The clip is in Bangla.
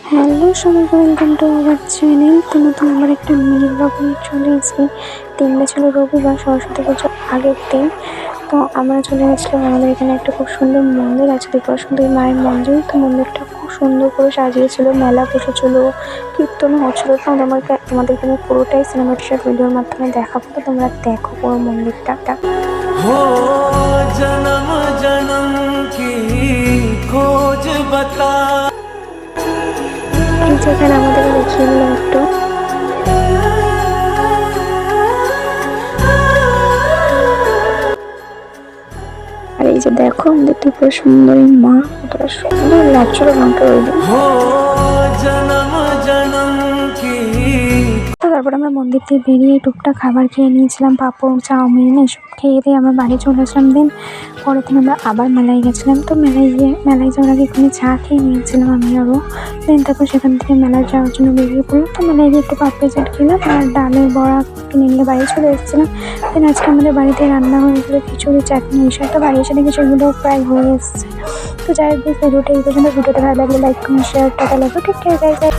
হ্যালো সবাইকে, ওয়েলকাম টু আওয়ার চ্যানেল। তো নতুন আবার একটা মিনি ব্লগ নিয়ে চলে এসেছি। দিনটা ছিল রবিবার, সরস্বতী পুজোর আগের দিন। তো আমরা চলে গেছিলাম, আমাদের এখানে একটা খুব সুন্দর মন্দির আছে, ত্রিপুরা সুন্দরী মায়ের মন্দির। তো মন্দিরটা খুব সুন্দর করে সাজিয়েছিল, মেলা বসেছিল, কীর্তন হচ্ছিল। তো তোমাদেরকে আমি পুরোটাই সিনেমাটিক ভিডিওর মাধ্যমে দেখাবো। তো তোমরা দেখো পুরো মন্দিরটা। हो जन्म जन्म की खोज बता। এই যেখানে আমাদেরকে দেখিয়ে দিলাম একটু। আর এই যে দেখো আমাদের ত্রিপুরা সুন্দরী মা, কতটা সুন্দর লাগছিল মাকে ওই দিন। हो जन्म जन्म की। তো তারপর আমরা মন্দির থেকে বেরিয়ে টুকটাক খাবার খেয়ে নিয়েছিলাম, পাঁপড়, চাউমিন এসব খেয়ে দিয়ে আমরা বাড়ি চলে আসলাম। দিন পরের দিন আমরা আবার মেলায় গেছিলাম। তো মেলায় যাওয়ার আগে এখানে চা খেয়ে নিয়েছিলাম আমি আরও। দেন তারপর সেখান থেকে মেলায় যাওয়ার জন্য বেরিয়ে পড়লাম। তো মেলায় গিয়ে একটু পাপড়ি চাট খেলাম আর ডালের বড়া কিনে নিয়ে বাড়ি চলে এসেছিলাম। দেন আজকে আমাদের বাড়িতে রান্না হয়েছিল খিচুড়ি, চাটনি এসব। তো বাড়ি এসে দেখি সেগুলো প্রায় হয়ে এসছে। তো যাই হোক, ভিডিওটা এই পর্যন্ত। ভিডিওটা ভালো লাগলে লাইক কমেন্ট শেয়ার, টাটা, লাভ, টেক কেয়ার, বাই বাই।